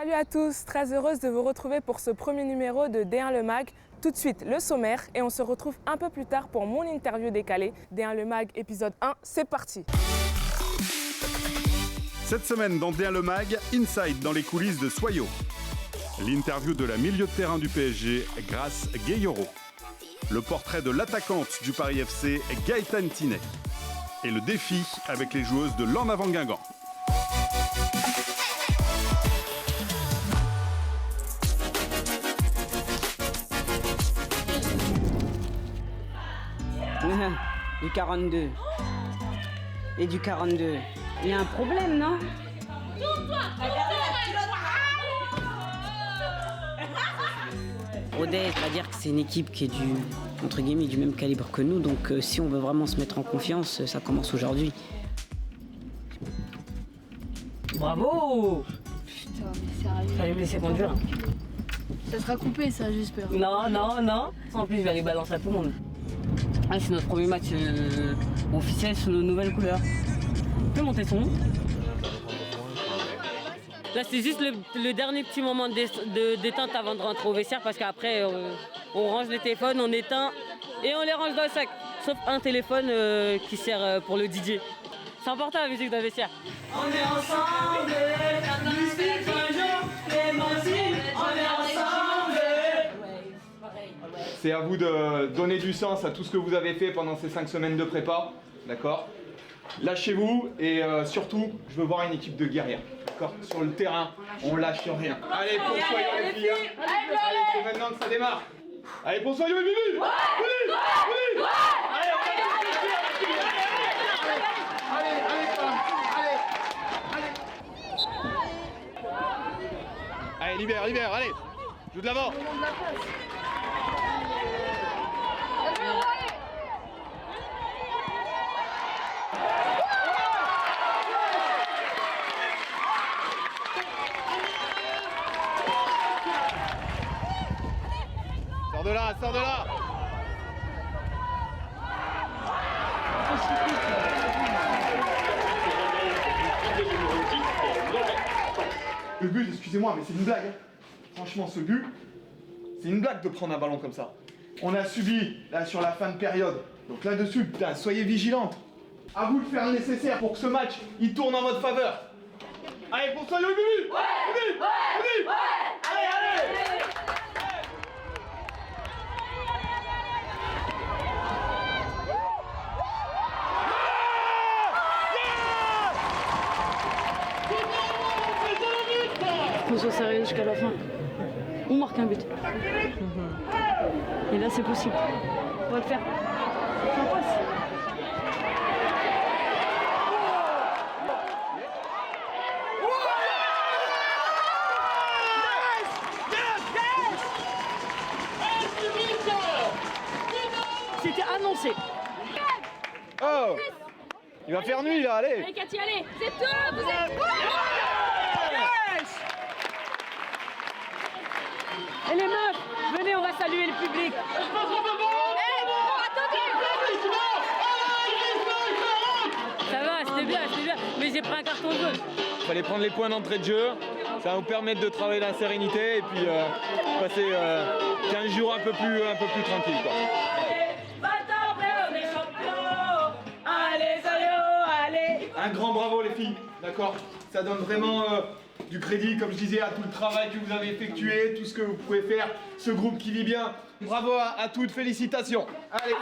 Salut à tous, très heureuse de vous retrouver pour ce premier numéro de D1 Le Mag. Tout de suite le sommaire et on se retrouve un peu plus tard pour mon interview décalée. D1 Le Mag épisode 1, c'est parti. Cette semaine dans D1 Le Mag, Inside dans les coulisses de Soyo. L'interview de la milieu de terrain du PSG, Grace Gayoro. Le portrait de l'attaquante du Paris FC, Gaëtane Tinet. Et le défi avec les joueuses de l'En Avant Guingamp. Du 42. Et du 42. Il y a un problème, non? Rodez va dire que c'est une équipe qui est entre guillemets, du même calibre que nous. Donc si on veut vraiment se mettre en confiance, ça commence aujourd'hui. Bravo! Putain, mais sérieux. Fallait me laisser conduire. Ça sera coupé, ça, j'espère. Non. En plus, je vais aller balancer à tout le monde. Ah, c'est notre premier match officiel sous nos nouvelles couleurs. On peut monter son nom. Là, c'est juste le dernier petit moment de détente avant de rentrer au vestiaire parce qu'après, on range les téléphones, on éteint et on les range dans le sac. Sauf un téléphone qui sert pour le DJ. C'est important la musique dans le vestiaire. On est ensemble, musique un jour, les on est ensemble. C'est à vous de donner du sens à tout ce que vous avez fait pendant ces 5 semaines de prépa, d'accord? Lâchez-vous et surtout, je veux voir une équipe de guerrières, d'accord? Sur le terrain, on lâche rien. Allez, pour Soyo les filles, hein. Allez, c'est maintenant que ça démarre. Allez, pour Soyo les filles. Oui. Allez, allez, libère, allez, joue de l'avant. Sors de là. Le but, excusez-moi, mais c'est une blague. Hein. Franchement, ce but, c'est une blague de prendre un ballon comme ça. On a subi, là, sur la fin de période. Donc là-dessus, putain, soyez vigilantes. À vous de faire le nécessaire pour que ce match, il tourne en votre faveur. Allez, pour Soyo, Bibi. Ouais. Allez. Faut se serrer jusqu'à la fin. On marque un but. Et là, c'est possible. On va le faire. Ça passe. C'était annoncé. Oh, il va faire nuit là, allez. Allez, Cathy, allez. C'est tout. Vous êtes Et les meufs, venez, on va saluer le public. Ça va, c'était bien. Mais j'ai pris un carton jaune. Fallait prendre les points d'entrée de jeu. Ça va vous permettre de travailler la sérénité et puis passer 15 jours un peu plus tranquille, quoi. Un grand bravo les filles, d'accord? Ça donne vraiment du crédit, comme je disais, à tout le travail que vous avez effectué, tout ce que vous pouvez faire, ce groupe qui vit bien. Bravo à toutes, félicitations. Allez.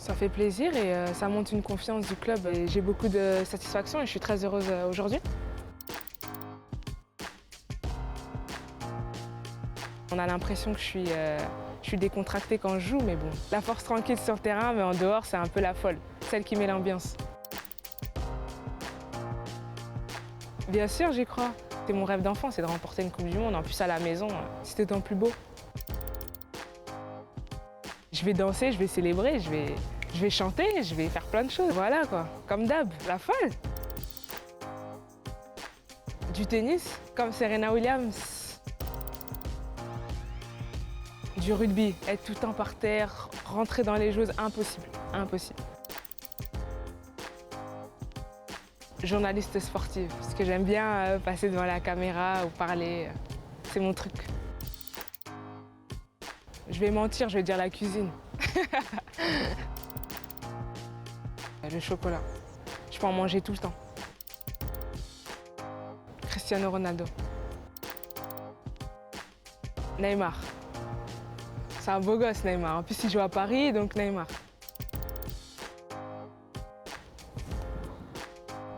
Ça fait plaisir et ça monte une confiance du club. Et j'ai beaucoup de satisfaction et je suis très heureuse aujourd'hui. On a l'impression que je suis décontractée quand je joue, mais bon. La force tranquille sur le terrain, mais en dehors, c'est un peu la folle, celle qui met l'ambiance. Bien sûr, j'y crois. C'est mon rêve d'enfant, c'est de remporter une Coupe du Monde. En plus, à la maison, c'était d'autant plus beau. Je vais danser, je vais célébrer, je vais chanter, je vais faire plein de choses. Voilà quoi, comme d'hab, la folle. Du tennis, comme Serena Williams. Du rugby, être tout le temps par terre, rentrer dans les choses, impossible, impossible. Journaliste sportive, parce que j'aime bien passer devant la caméra ou parler, c'est mon truc. Je vais mentir, je vais dire la cuisine. Le chocolat, je peux en manger tout le temps. Cristiano Ronaldo. Neymar. C'est un beau gosse, Neymar. En plus, il joue à Paris, donc Neymar.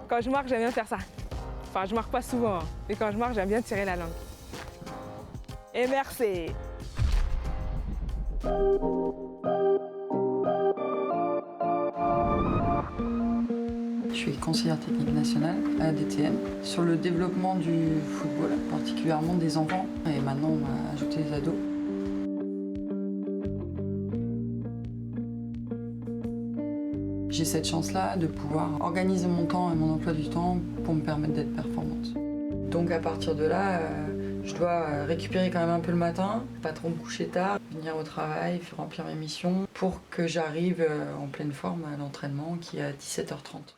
Quand je marque, j'aime bien faire ça. Enfin, je marque pas souvent, hein. Mais quand je marque, j'aime bien tirer la langue. Et merci. Je suis conseillère technique nationale à DTN sur le développement du football, particulièrement des enfants. Et maintenant, on va ajouter les ados. J'ai cette chance-là de pouvoir organiser mon temps et mon emploi du temps pour me permettre d'être performante. Donc à partir de là, je dois récupérer quand même un peu le matin, pas trop me coucher tard, venir au travail, remplir mes missions pour que j'arrive en pleine forme à l'entraînement qui est à 17h30.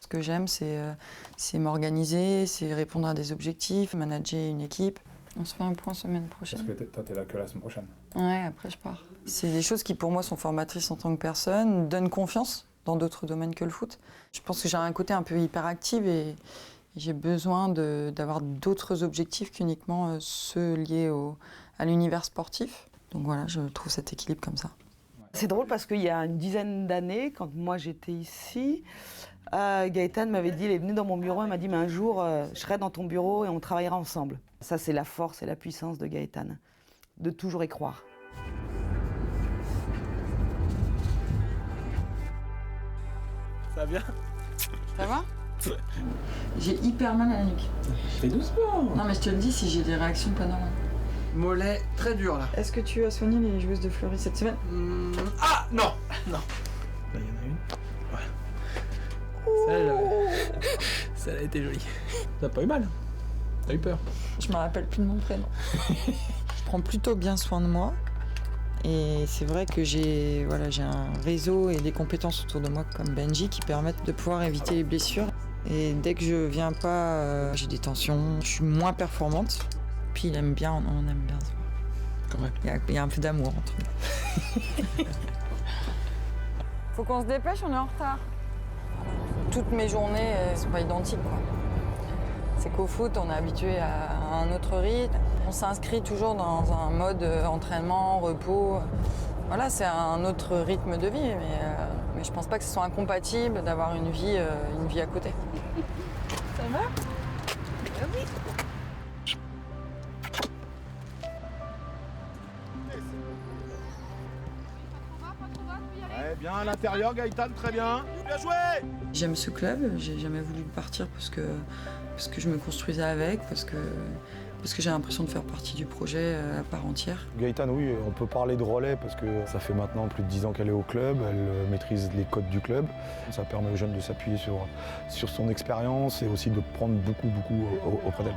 Ce que j'aime, c'est m'organiser, c'est répondre à des objectifs, manager une équipe. On se fait un point semaine prochaine. Parce que toi, t'es là que la semaine prochaine. Ouais, après je pars. C'est des choses qui pour moi sont formatrices en tant que personne, donnent confiance dans d'autres domaines que le foot. Je pense que j'ai un côté un peu hyperactif et j'ai besoin d'avoir d'autres objectifs qu'uniquement ceux liés à l'univers sportif. Donc voilà, je trouve cet équilibre comme ça. C'est drôle parce qu'il y a une dizaine d'années, quand moi j'étais ici, Gaëtan m'avait dit, il est venu dans mon bureau, il m'a dit mais un jour je serai dans ton bureau et on travaillera ensemble. Ça c'est la force et la puissance de Gaëtan, de toujours y croire. Ça va bien? Ça va? J'ai hyper mal à la nuque. Fais doucement. Non mais je te le dis si j'ai des réactions pas normales. Mollet très dur là. Est-ce que tu as soigné les joueuses de Fleury cette semaine? Ah non. Non. Là, il y en a une. Ouais. Ça a été joli. T'as pas eu mal? T'as eu peur? Je me rappelle plus de mon prénom. Je prends plutôt bien soin de moi. Et c'est vrai que j'ai un réseau et des compétences autour de moi comme Benji qui permettent de pouvoir éviter les blessures. Et dès que je viens pas, j'ai des tensions, je suis moins performante. Puis il aime bien, on aime bien ça. Quand même. Il y a un peu d'amour entre nous. Faut qu'on se dépêche, on est en retard. Toutes mes journées sont pas identiques, quoi. C'est qu'au foot, on est habitué à un autre rythme. On s'inscrit toujours dans un mode entraînement, repos. Voilà, c'est un autre rythme de vie, mais je pense pas que ce soit incompatible d'avoir une vie à côté. Ça va? Oui. Ouais, bien à l'intérieur, Gaëtan, très bien. Bien joué. J'aime ce club, j'ai jamais voulu partir parce que je me construisais avec, parce que j'ai l'impression de faire partie du projet à part entière. Gaëtan, oui, on peut parler de relais parce que ça fait maintenant plus de 10 ans qu'elle est au club, elle maîtrise les codes du club. Ça permet aux jeunes de s'appuyer sur son expérience et aussi de prendre beaucoup auprès d'elle.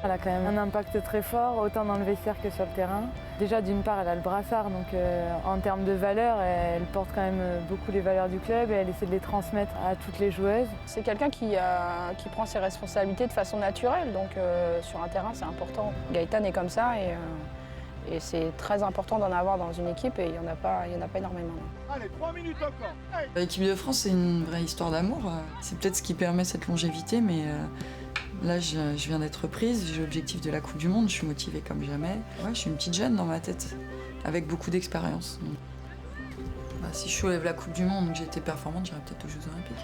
Elle a quand même un impact très fort, autant dans le vestiaire que sur le terrain. Déjà, d'une part, elle a le brassard, donc en termes de valeurs, elle porte quand même beaucoup les valeurs du club et elle essaie de les transmettre à toutes les joueuses. C'est quelqu'un qui prend ses responsabilités de façon naturelle, donc sur un terrain, c'est important. Gaëtan est comme ça et c'est très important d'en avoir dans une équipe et il n'y en a pas énormément. Allez, 3 minutes encore. Hey. L'équipe de France, c'est une vraie histoire d'amour. C'est peut-être ce qui permet cette longévité, mais là, je viens d'être prise, j'ai l'objectif de la Coupe du Monde, je suis motivée comme jamais. Ouais, je suis une petite jeune dans ma tête. avec beaucoup d'expérience. Bah, si je soulève la Coupe du Monde, que j'ai été performante, j'irai peut-être aux Jeux Olympiques.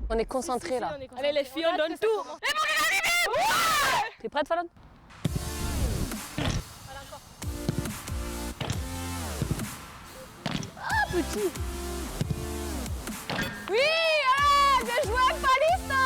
On est concentrés là. Allez les filles, on donne tout. T'es prête, Fallon? Ah, petit. Oui, allez, bien joué, Palisto.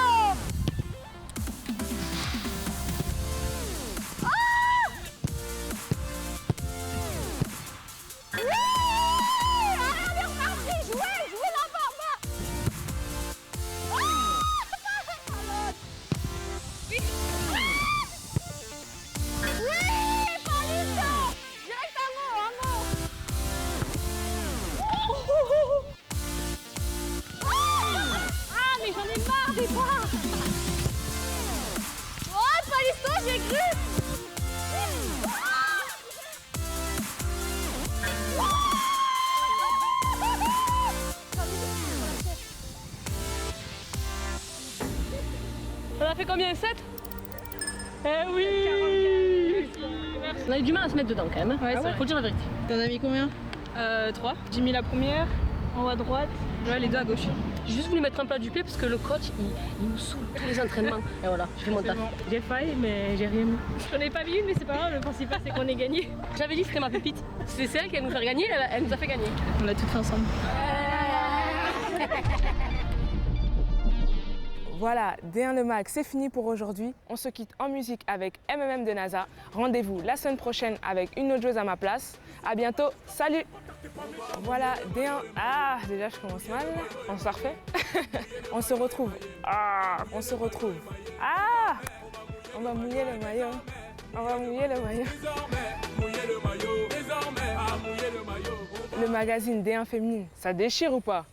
J'ai cru. On a fait combien? 7? Eh oui. On a eu du mal à se mettre dedans quand même. Ouais, faut dire la vérité. T'en as mis combien? 3. J'ai mis la première, en haut à droite, ouais, les deux à gauche. J'ai juste voulu mettre un plat du pied parce que le coach, il nous saoule tous les entraînements. Et voilà, je fais mon taf. J'ai failli, mais j'ai rien mis. J'en ai pas mis une, mais c'est pas grave, le principal c'est qu'on ait gagné. J'avais dit que c'était ma pépite. C'est celle qui va nous faire gagner, elle nous a fait gagner. On l'a toutes fait ensemble. Voilà, D1 Le Mag, c'est fini pour aujourd'hui. On se quitte en musique avec MMM de NASA. Rendez-vous la semaine prochaine avec une autre joueuse à ma place. À bientôt, salut! Voilà, D1. Ah, déjà je commence mal. On se refait. On se retrouve. Ah, on se retrouve. Ah, on va mouiller le maillot. On va mouiller le maillot. Le magazine D1 féminine, ça déchire ou pas?